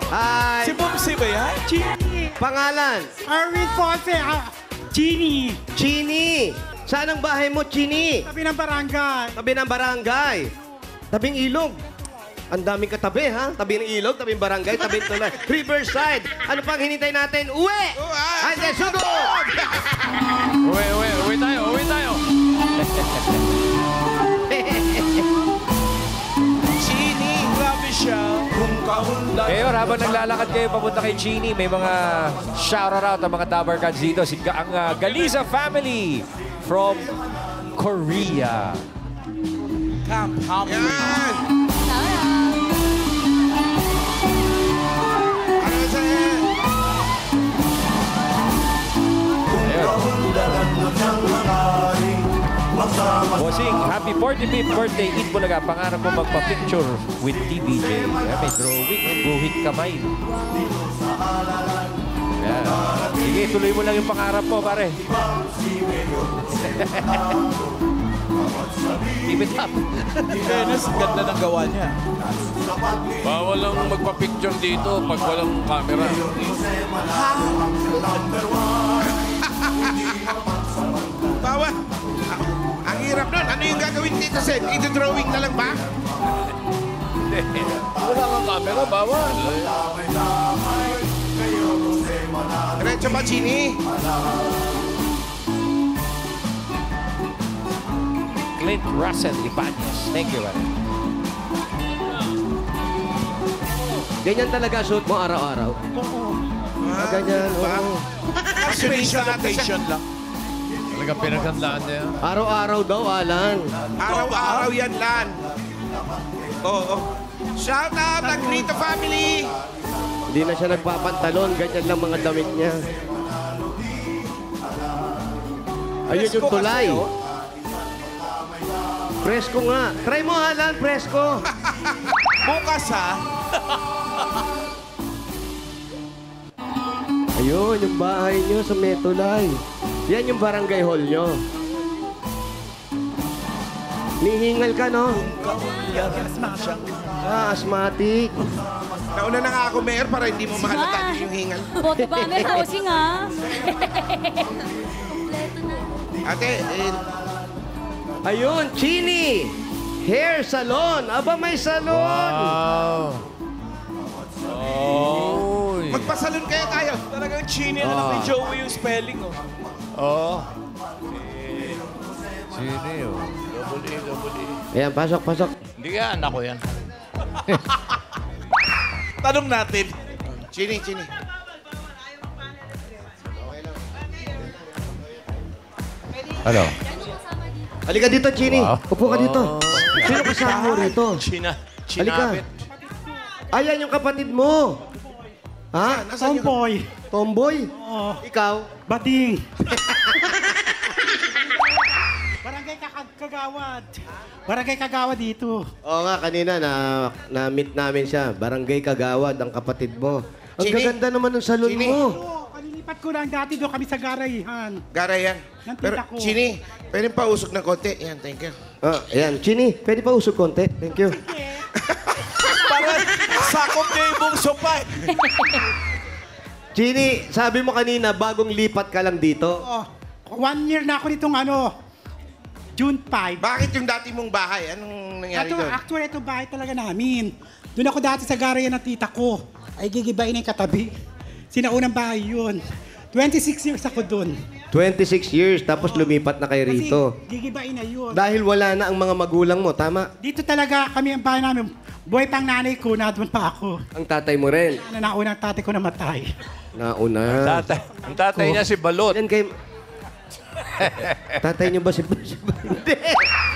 Hi. Si Bumsi ba yan? Chini. Pangalan? Arwin Ponce. Chini. Chini. Saan ang bahay mo, Chini? Tabi ng barangay. Tabi ng barangay. Tabing ilog. Ang daming katabi, ha? Tabi ng ilog, tabing barangay, tabing tulay. Riverside. Ano pang hinintay natin? Uwi! Ande, sugod! Uwi tayo. Chini, grabe siya. Mayor, habang naglalakad kayo papunta kay Chini, may mga shout-out ang mga Dabar Cats dito. Ang Galiza family from Korea. Camp Hamlin. Bossing, happy 45th birthday, Eid Bulaga. Pangarap mo magpa-picture with TBJ. May drawing, guhit kamay. Yan. Sige, tuloy mo lang yung pangarap mo, pare. Keep it up. Dennis, ganda ng gawa niya. Bawal lang magpa-picture dito pag walang camera. Bawal. Ang hirap nun. Ano yung gagawin dito, Sen? Ito-drawing na lang ba? Wala kang camera, bawal. Diretso ba, Chini? Clint Russell Ibanez. Thank you, pare. Ganyan talaga suot mo araw-araw. Ganyan, oo. Special occasion lang. Talagang pinaghandaan niya. Araw-araw daw, Alan. Araw-araw yan, Lan. Oo. Shout out ang Grito family. Hindi na siya nagpapantalon. Ganyan lang mga damit niya. Ayun yung tulay. Presko nga. Try mo, Alan. Presko. Bukas, ha? Ayun, yung bahay niyo sa Metulay. Yan yung barangay hall niyo. Nihingal ka, no? Ah, asthmatic. Nauna na nga ako, Mayor, para hindi mo mahalata yung hingal. Boto ba na posing ha? Ate, Ayun, Chini. Hair salon. Aba, may salon. Wow. Oh. magpasalon kaya tayo. Talagang Chini na lang kay Joey yung spelling, oh. Oo. Chini, oh. Double E. Ayan, pasok, pasok. Hindi kaya anak ko yan. Tanong natin. Chini, Chini. Ano? Halika dito, Chini. Wow. Upo ka dito. Sino kasama mo rito? Halika. Chinapit. Ayan yung kapatid mo. Ha? Nasaan yung... Tomboy. Tomboy? Oo. Ikaw? Bading. Barangay Kagawad. Barangay Kagawad dito. Oo nga, kanina na-meet namin siya. Barangay Kagawad, ang kapatid mo. Ang Chini. gaganda naman ng salon Chini. mo. Oo, kalilipat ko lang dati doon kami sa Garayan. Gara yan. Ng tita Pero, ko. Chini, pwede pa usok ng konti. Yan, thank you. Ah, ayan, Chini, pwede pa usog konti? Thank you. Parang sakop niya yung buong sopa. Chini, sabi mo kanina, bagong lipat ka lang dito. Oo. 1 year na ako ditong June 5. Bakit yung dati mong bahay? Anong nangyari doon? Actually, ito bahay talaga namin. Doon ako dati sa Garayan ng tita ko. Ay gigibain na yung katabi. Sinaunang bahay yun. 26 years ako doon. 26 years, tapos lumipat na kayo Kasi rito. gigibain na yun. Dahil wala na ang mga magulang mo, tama? Dito talaga kami ang bahay namin. Buhay pang nanay ko, doon pa ako. Ang tatay mo rin. Naunang tatay ko namatay. Nauna. Ang tatay niya si Balot. Yan kay... Tatay niyo ba si... Hindi.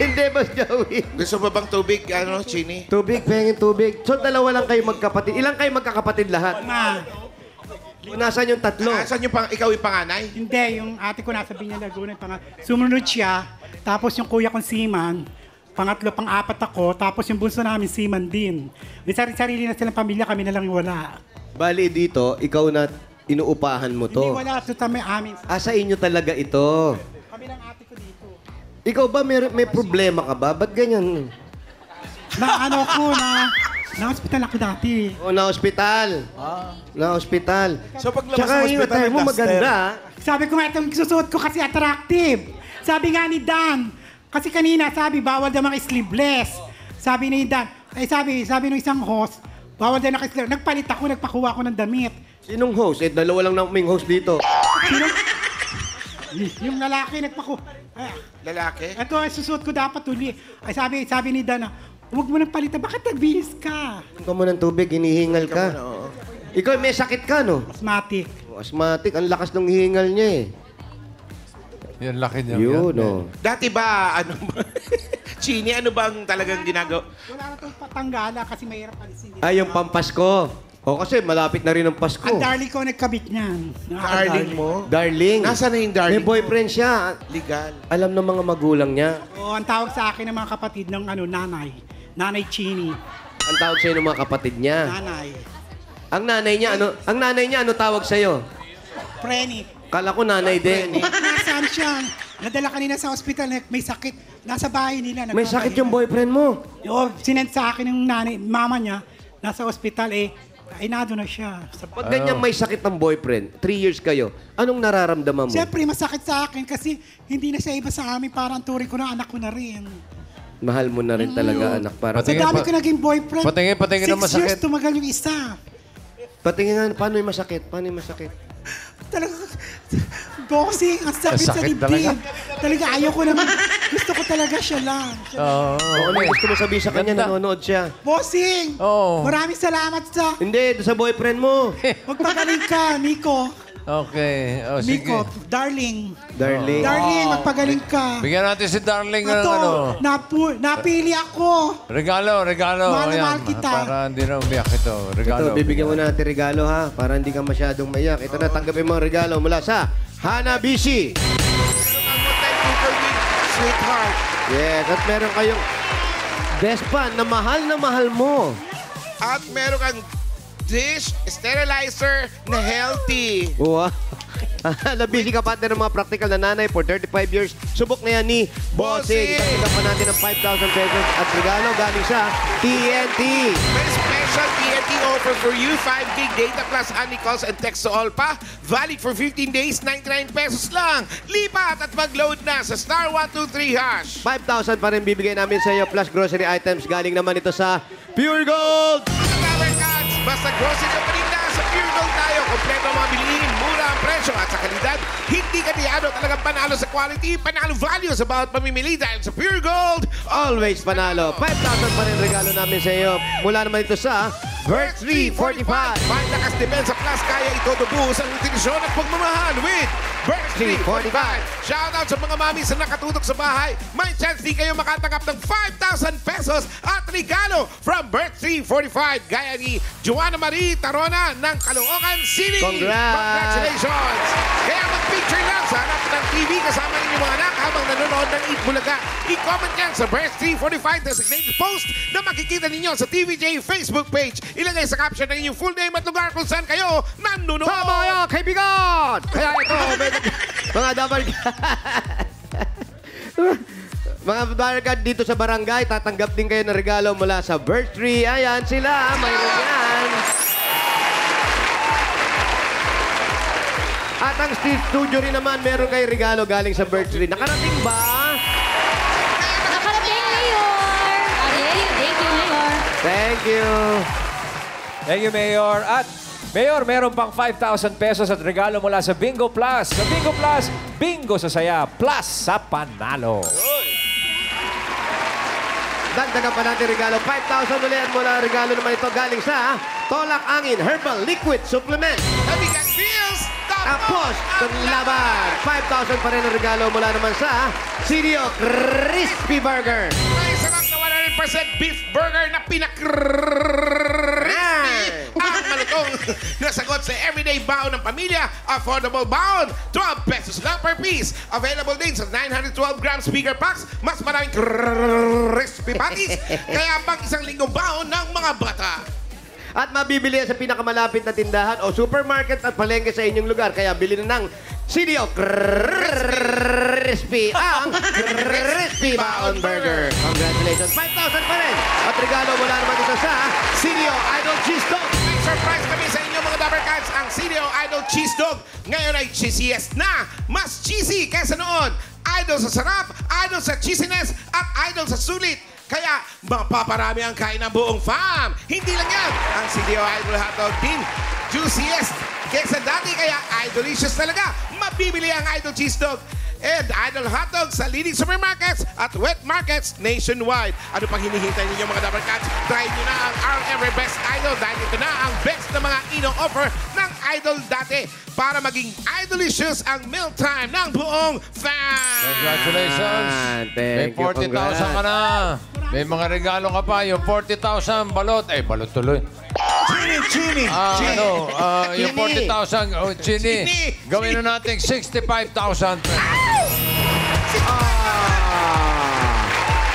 Hindi ba si Joey? Gusto mo bang tubig, Chini? Tubig, pengin tubig. So, dalawa lang kayo magkapatid. Ilang kayo magkakapatid lahat? Ma, Nasaan yung tatlo? Asan yung ikaw yung panganay? hindi. Yung ate ko nasa Binya Laguna. Sumunod siya. Tapos yung kuya kong Seaman. Pangatlo, pang-apat ako. Tapos yung bunso namin, Seaman din. May sarili na silang pamilya. Kami na lang yung wala. Bali dito, ikaw na inuupahan mo Hindi to. wala. Ito may amin. Sa inyo talaga ito. Kami lang ate ko dito. Ikaw ba may problema ka ba? Ba't ganyan? Na Na-hospital ako dati. O, na-hospital. Na-hospital. So, paglabas Tsaka ng yung hospital, attire mo may duster. maganda. Sabi ko nga itong susuot ko kasi attractive. Sabi nga ni Dan, kasi kanina sabi bawal daw mga sleeveless. Sabi ni Dan, sabi ng isang host, bawal daw naka-sleeveless. Nagpalit ako, nagpakuha ako ng damit. Sinong host? Dalawa lang naming host dito. Yung lalaki nagpakuha. Lalaki? Ito ay susuot ko dapat uli. Ay sabi ni Dan, huwag mo nang palitan, bakit nagbihis ka? Ikaw mo ng tubig, hinihingal ka. Ikaw may sakit ka, no? Asthmatic. Asthmatic, ang lakas ng hihingal niya eh. Yan, laki niya. Yun, no. Dati ba, Chini, ano bang talagang ginagawa? Wala na itong patanggala kasi mahirap alisin. Ay, yung Pampasko. O kasi malapit na rin ang Pasko. Ang darling ko nagkabit niyan. Darling mo? Darling. Nasaan na yung darling May boyfriend siya. Legal. Alam ng mga magulang niya. Oo, ang tawag sa akin ng mga kapatid ng nanay. Nanay Chini. Ang tawag sa'yo ng mga kapatid niya. Nanay. Ang nanay niya, ano tawag sa'yo? Frenny. Kala ko nanay din. Nasaan siya? Nadala kanina sa ospital, may sakit. Nasa bahay nila. May sakit yung boyfriend mo. Oo, sinend sa akin ng mama niya. Nasa ospital, nado na siya. Pag ganyan may sakit ng boyfriend, 3 years kayo, anong nararamdaman mo? Siyempre, masakit sa akin kasi hindi na siya iba sa amin. Parang turing ko na anak ko na rin. Mahal mo na rin talaga, anak. Para Sa dami ko naging boyfriend. Patingin 6 ng masakit. years tumagal yung isa. patingin nga, paano yung masakit? Paano yung masakit? Talaga, boxing, ang sakit sa Sakit dibdib. Talaga, ayaw ko naman. Gusto ko talaga siya lang. Oo. Ano gusto mo sabihin sa kanya, nanonood siya? Bossing! Oo. Maraming salamat sa... Hindi, doon sa boyfriend mo. Magpagaling ka, Nico. Okay. O, sige. Nico, darling. Darling. Darling, magpagaling ka. Bigyan natin si Darling ng Ito, ano. napili ako. Regalo. Mahal na Ayan, mahal kita. Para hindi na umiyak ito. Regalo. Ito, bibigyan mo natin regalo ha, para hindi ka masyadong maiyak. Ito na, tanggapin mo ang regalo mula sa Hanabishi. Sweetheart. Yes, at meron kayong best pan na mahal mo. At meron kang dish sterilizer na healthy. Wow. Nabisi ka partner ng mga practical na nanay for 35 years. Subok na yan ni Bossing. Tanggap pa natin ng 5,000 pesos at regalo galing sa TNT. May special TNT offer for you. 5 gig data plus honey calls and text to all pa. Valid for 15 days, 99 pesos lang. Lipat at mag-load na sa star 123 hash. 5,000 pa rin bibigay namin sa iyo plus grocery items. Galing naman ito sa Pure Gold. Tower Cats, basta grocery ka pa rin na sa Pure Gold tayo. Kompleto ang mga bilihin, mura ang presyo at sa kalidad. Hindi ka niyado, talagang panalo sa quality, panalo value sa bawat pamimili dahil sa Pure Gold. Always panalo. 5,000 pa rin regalo namin sa iyo. Mula naman ito sa Birth 345. May lakas depensa plus kaya ito dubuhos ang intensyon at pagmamahal with Birth 345. Shoutout sa mga mami sa nakatutok sa bahay. May chance din kayo makatanggap ng 5,000 pesos at regalo from Birth 345. Gaya ni Joanna Marie Tarona ng Caloocan City. Congrats! Congratulations! Kaya mag-picture lang sa harap ng TV kasama ninyong mga anak habang nanonood ng Eat Bulaga. I-comment yan sa Birth 345 designated post na makikita ninyo sa TVJ Facebook page. Ilagay sa caption ng inyong full name at lugar kung saan kayo nanonood. Sa mga kaibigan! Kaya ito, mga dabar... mga dabar dito sa barangay, tatanggap din kayo ng regalo mula sa Birth Tree. Ayan sila, mayroon yan. At ang studio rin naman, meron kayo regalo galing sa Birth Tree. Nakarating ba? Nakarating, Mayor! Thank you, Mayor. Thank you. Thank you, Mayor. At Mayor, meron pang 5,000 pesos at regalo mula sa Bingo Plus. Sa Bingo Plus, bingo sa saya, plus sa panalo. Dagdagan pa natin regalo. 5,000 ulit mula regalo naman ito galing sa Tolak Angin Herbal Liquid Supplement. Kabigat feels Tapos, laban. 5,000 pa rin ang regalo mula naman sa CDO Crispy Burger. May sarap na 100% beef burger na pinakrrispy. Ang malutong nasagot sa everyday baon ng pamilya. Affordable baon. 12 pesos lang per piece. Available din sa 912 grams bigger packs. Mas maraming crispy patties. Kaya pang isang linggong baon ng mga bata. At mabibili yan sa pinakamalapit na tindahan o supermarket at palengke sa inyong lugar. Kaya bili na ng CDO crispy ang Crispy Baon Burger. Congratulations. 5,000 pa rin. At regalo mula naman dito sa CDO Idol Cheese Dog. May surprise kami sa inyo mga Dabber Cats. Ang CDO Idol Cheese Dog ngayon ay cheesiest na. Mas cheesy kaysa noon. Idol sa sarap, idol sa cheesiness, at idol sa sulit. Kaya mapaparami ang kain ng buong fam. Hindi lang yan. Ang CDO Idol Hotdog din juiciest kaysa dati. Kaya idolicious talaga. Mabibili ang Idol Cheese Dog and Idol Hotdog sa leading supermarkets at wet markets nationwide. Ano pang hinihintay ninyo mga Dabber Cats? Try nyo na ang Our Every Best Idol dahil ito na ang best na mga ino-offer ng Idol dati para maging idolicious ang mealtime ng buong fam. Congratulations. May Thank you, 40,000 ka na. May mga regalo ka pa. Yung 40,000 balot. Eh, balot tuloy. Chini. Yung 40,000, Chini. Chini. Gawin na natin 65,000.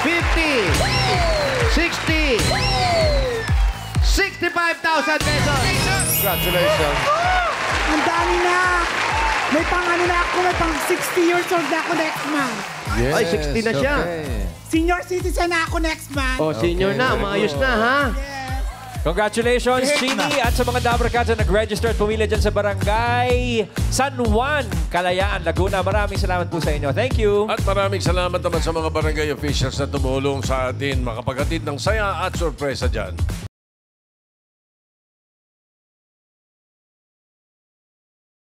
50, 60, 65,000 pesos. Congratulations. Ang dami na. May pang ano na ako, may pang 60 years old na ako next month. Yes, Ay, 60 na siya. okay. Senior citizen na ako next month. Oh, senior Okay, na. very Maayos good. na, ha? Congratulations, Chini, at sa mga Dabber Cats na nag-register at pumili dyan sa Barangay San Juan, Kalayaan, Laguna. Maraming salamat po sa inyo. Thank you. At maraming salamat naman sa mga barangay officials na tumulong sa atin makapaghatid ng saya at sorpresa dyan.